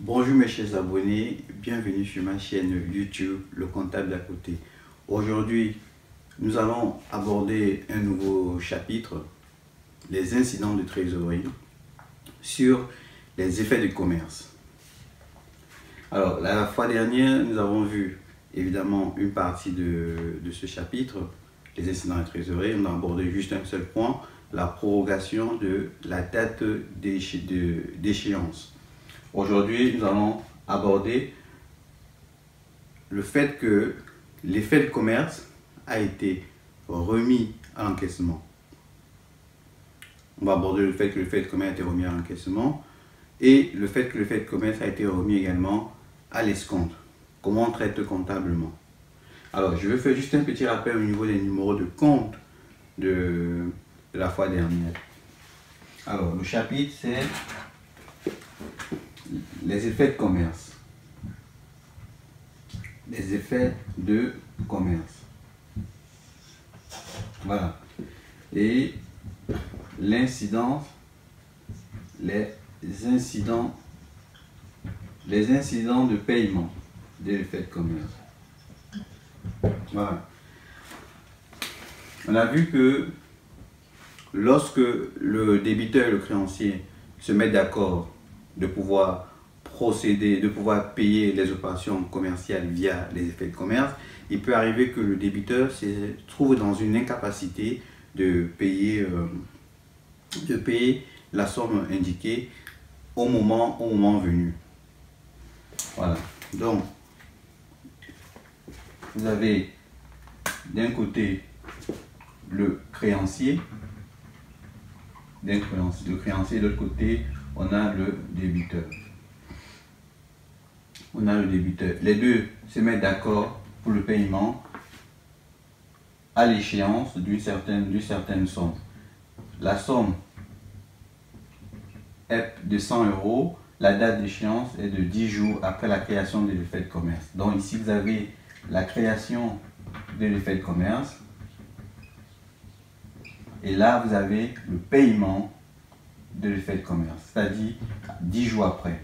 Bonjour mes chers abonnés, bienvenue sur ma chaîne YouTube Le Comptable d'à côté. Aujourd'hui, nous allons aborder un nouveau chapitre, les incidents de trésorerie sur les effets du commerce. Alors, la fois dernière, nous avons vu évidemment une partie de ce chapitre, les incidents de trésorerie. On a abordé juste un seul point, la prorogation de la date d'échéance. Aujourd'hui, nous allons aborder le fait que l'effet de commerce a été remis à l'encaissement. On va aborder le fait que l'effet de commerce a été remis à l'encaissement et le fait que l'effet de commerce a été remis également à l'escompte. Comment on traite comptablement. Alors, je vais faire juste un petit rappel au niveau des numéros de compte de la fois dernière. Alors, le chapitre, c'est les effets de commerce. Les effets de commerce. Voilà. Et l'incidence, les incidents de paiement de l'effet de commerce. Voilà. On a vu que lorsque le débiteur et le créancier se mettent d'accord de pouvoir procéder, de pouvoir payer les opérations commerciales via les effets de commerce, il peut arriver que le débiteur se trouve dans une incapacité de payer la somme indiquée au moment venu. Voilà. Donc, vous avez d'un côté le créancier, de l'autre côté, on a le débiteur. Les deux se mettent d'accord pour le paiement à l'échéance d'une certaine somme. La somme est de 100 €. La date d'échéance est de 10 jours après la création de l'effet de commerce. Donc ici, vous avez la création de l'effet de commerce. Et là, vous avez le paiement de l'effet de commerce, c'est-à-dire 10 jours après.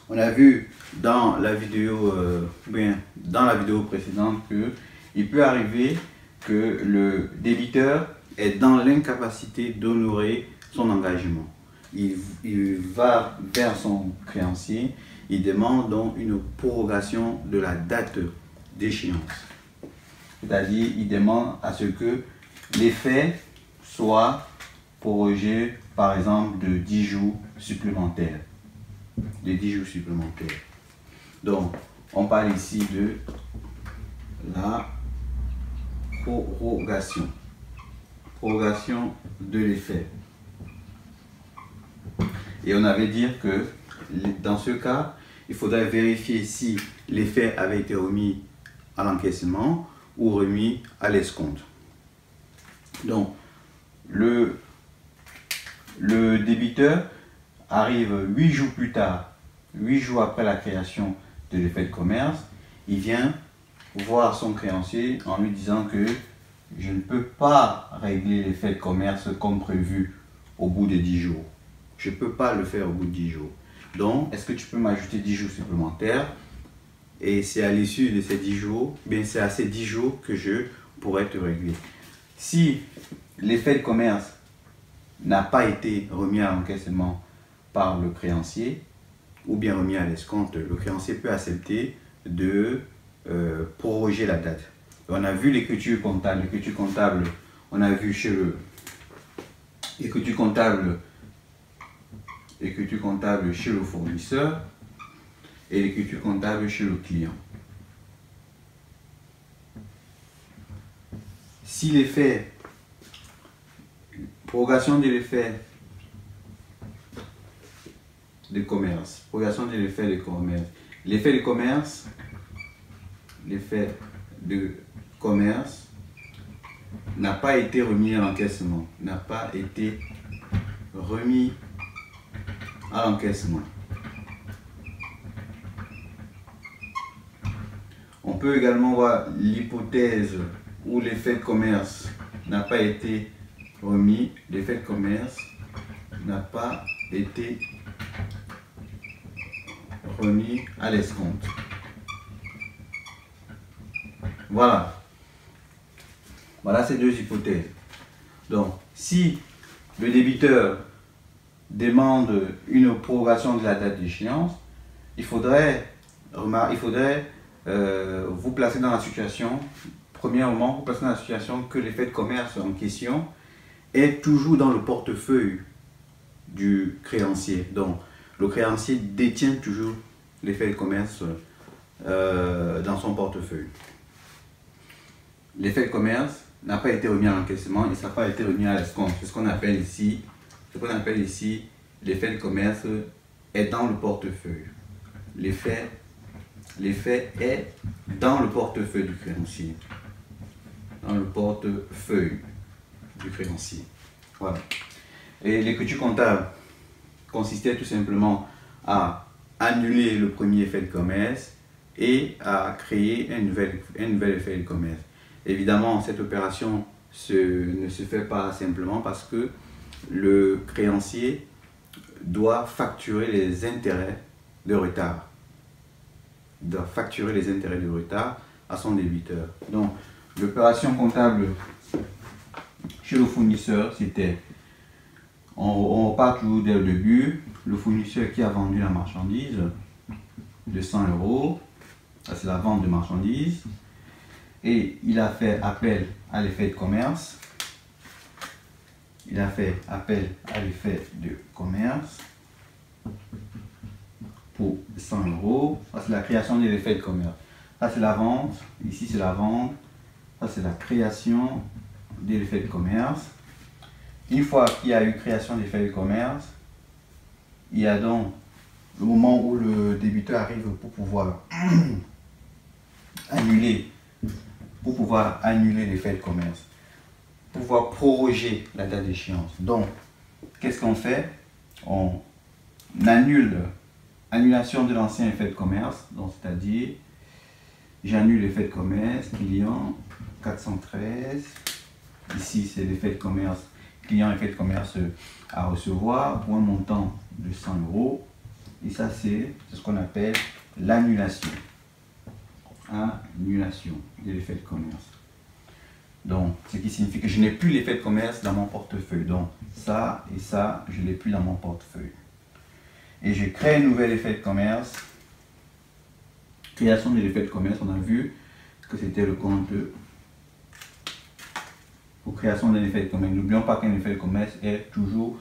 On a vu dans la vidéo précédente qu'il peut arriver que le débiteur est dans l'incapacité d'honorer son engagement. Il va vers son créancier, il demande donc une prorogation de la date d'échéance. C'est-à-dire, il demande à ce que l'effet soit prorogé, par exemple, de 10 jours supplémentaires. Donc, on parle ici de la prorogation de l'effet. Et on avait dit que dans ce cas, il faudrait vérifier si l'effet avait été remis à l'encaissement ou remis à l'escompte. Donc, le débiteur arrive 8 jours plus tard, 8 jours après la création de l'effet de commerce, il vient voir son créancier en lui disant que je ne peux pas régler l'effet de commerce comme prévu au bout de 10 jours. Je ne peux pas le faire au bout de 10 jours. Donc, est-ce que tu peux m'ajouter 10 jours supplémentaires? Et c'est à l'issue de ces 10 jours, bien c'est à ces 10 jours que je pourrais te régler. Si l'effet de commerce n'a pas été remis à l'encaissement par le créancier ou bien remis à l'escompte, le créancier peut accepter de proroger la date. On a vu l'écriture comptable. L'écriture comptable, on a vu chez le écriture comptable chez le fournisseur et l'écriture comptable chez le client. Si l'effet, prorogation de l'effet de commerce, l'effet de commerce n'a pas été remis à l'encaissement, On peut également voir l'hypothèse où l'effet de commerce n'a pas été remis, l'effet de commerce n'a pas été remis à l'escompte. Voilà. Voilà ces deux hypothèses. Donc, si le débiteur demande une prorogation de la date d'échéance, il faudrait vous placer dans la situation, premièrement, vous placer dans la situation que l'effet de commerce en question est toujours dans le portefeuille du créancier. Donc, le créancier détient toujours l'effet de commerce dans son portefeuille. L'effet de commerce n'a pas été remis à l'encaissement et ça n'a pas été remis à l'escompte. C'est ce qu'on appelle ici, l'effet de commerce est dans le portefeuille. L'effet est dans le portefeuille du créancier. Dans le portefeuille du créancier. Voilà. Et l'écriture comptable consistait tout simplement à annuler le premier effet de commerce et à créer un nouvel effet de commerce. Évidemment, cette opération ne se fait pas simplement parce que le créancier doit facturer les intérêts de retard. Il doit facturer les intérêts de retard à son débiteur. Donc, l'opération comptable chez le fournisseur, c'était, on repart toujours dès le début, le fournisseur qui a vendu la marchandise de 100 €, ça c'est la vente de marchandises, et il a fait appel à l'effet de commerce. Il a fait appel à l'effet de commerce pour 100 €. Ça c'est la création de l'effet de commerce. Ça c'est la vente. Ici c'est la vente. Ça c'est la création de l'effet de commerce. Une fois qu'il y a eu création de l'effet de commerce, il y a donc le moment où le débiteur arrive pour pouvoir annuler l'effet de commerce, pour pouvoir proroger la date d'échéance. Donc, qu'est-ce qu'on fait? On annule annulation de l'ancien effet de commerce, donc c'est-à-dire j'annule l'effet de commerce client 413. Ici, c'est l'effet de commerce client, effet de commerce à recevoir pour un montant de 100 €. Et ça, c'est ce qu'on appelle l'annulation. Annulation de l'effet de commerce. Donc, ce qui signifie que je n'ai plus l'effet de commerce dans mon portefeuille. Donc, ça et ça, je ne l'ai plus dans mon portefeuille. Et je crée un nouvel effet de commerce. Création de l'effet de commerce, on a vu que c'était le compte pour création d'un effet de commerce. N'oublions pas qu'un effet de commerce est toujours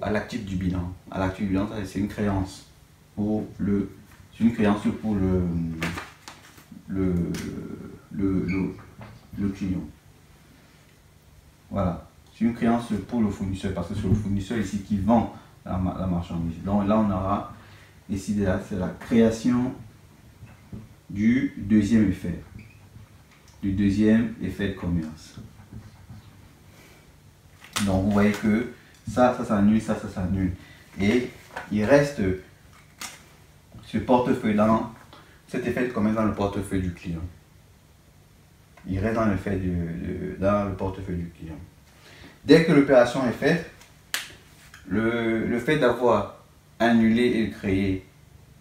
à l'actif du bilan. À l'actif du bilan, c'est une créance pour le client. Voilà, c'est une créance pour le fournisseur parce que c'est le fournisseur ici qui vend la marchandise. Donc là, on aura ici, c'est la création du deuxième effet de commerce. Donc vous voyez que ça s'annule, ça s'annule. Et il reste ce portefeuille dans cet effet de commerce dans le portefeuille du client. Il reste dans le portefeuille du client. Dès que l'opération est faite, le fait d'avoir annulé et créé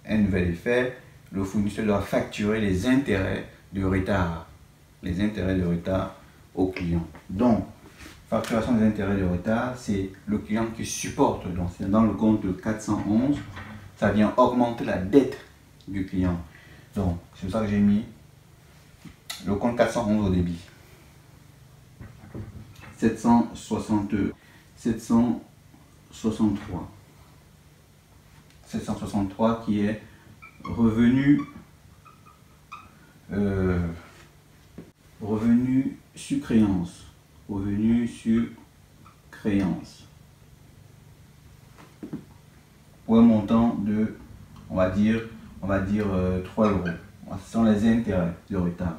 un nouvel effet, le fournisseur doit facturer les intérêts de retard. Les intérêts de retard au client. Donc, facturation des intérêts de retard, c'est le client qui supporte. Donc, c'est dans le compte 411, ça vient augmenter la dette du client. Donc, c'est pour ça que j'ai mis le compte 411 au débit. 763 qui est revenu sur créance. Revenu sur créance. Pour un montant de, on va dire 3 €. Ce sont les intérêts de retard.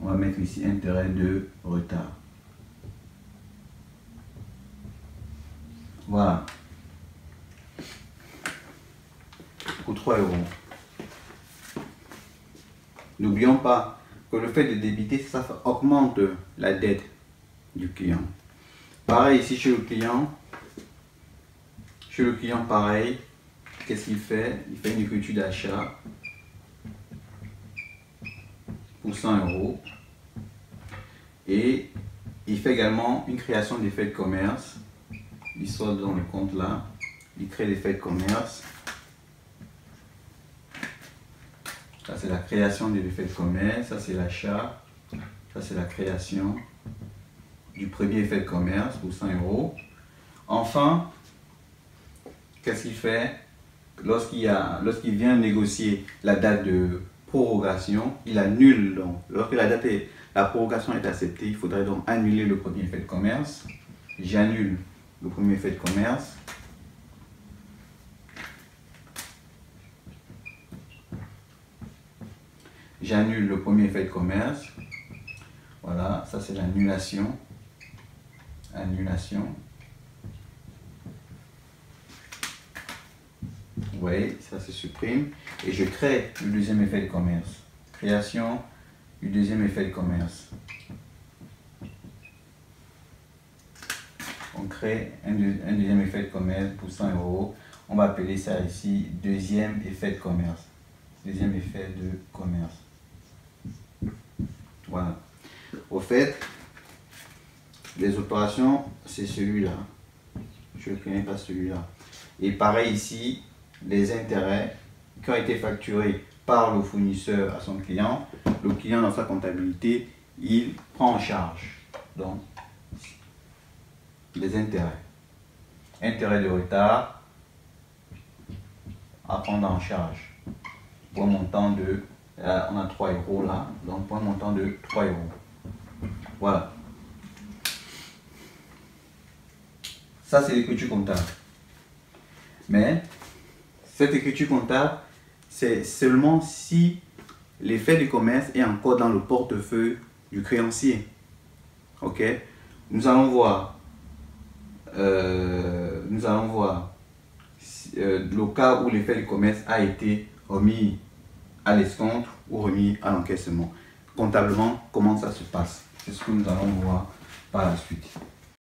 On va mettre ici intérêt de retard. Voilà. Pour 3 €. N'oublions pas que le fait de débiter, ça augmente la dette du client. Pareil ici chez le client, Chez le client, pareil. Qu'est-ce qu'il fait? Il fait une écriture d'achat pour 100 €. Et il fait également une création d'effet de commerce. Il sort dans le compte là. Il crée l'effet de commerce. Ça, c'est la création de l'effet de commerce. Ça, c'est l'achat. Ça, c'est la création du premier effet de commerce pour 100 €. Enfin, qu'est-ce qu'il fait? Lorsqu'il vient négocier la date de prorogation, il annule donc. Lorsque la prorogation est acceptée, il faudrait donc annuler le premier effet de commerce. J'annule le premier effet de commerce. J'annule le premier effet de commerce. Voilà, ça c'est l'annulation. Annulation. Vous voyez, ça se supprime. Et je crée le deuxième effet de commerce. Création du deuxième effet de commerce. On crée un deuxième effet de commerce pour 100 €. On va appeler ça ici deuxième effet de commerce. Deuxième effet de commerce. Voilà. Au fait, les opérations, c'est celui-là. Je ne connais pas celui-là. Et pareil ici, les intérêts qui ont été facturés par le fournisseur à son client. Le client, dans sa comptabilité, il prend en charge. Donc, les intérêts. Intérêts de retard à prendre en charge. Pour un montant de, on a 3 € là, donc pour un montant de 3 €. Voilà. Ça, c'est l'écriture comptable. Mais cette écriture comptable, c'est seulement si l'effet de commerce est encore dans le portefeuille du créancier. Ok? Nous allons voir le cas où l'effet de commerce a été remis à l'escompte ou remis à l'encaissement. Comptablement, comment ça se passe? C'est ce que nous allons voir par la suite.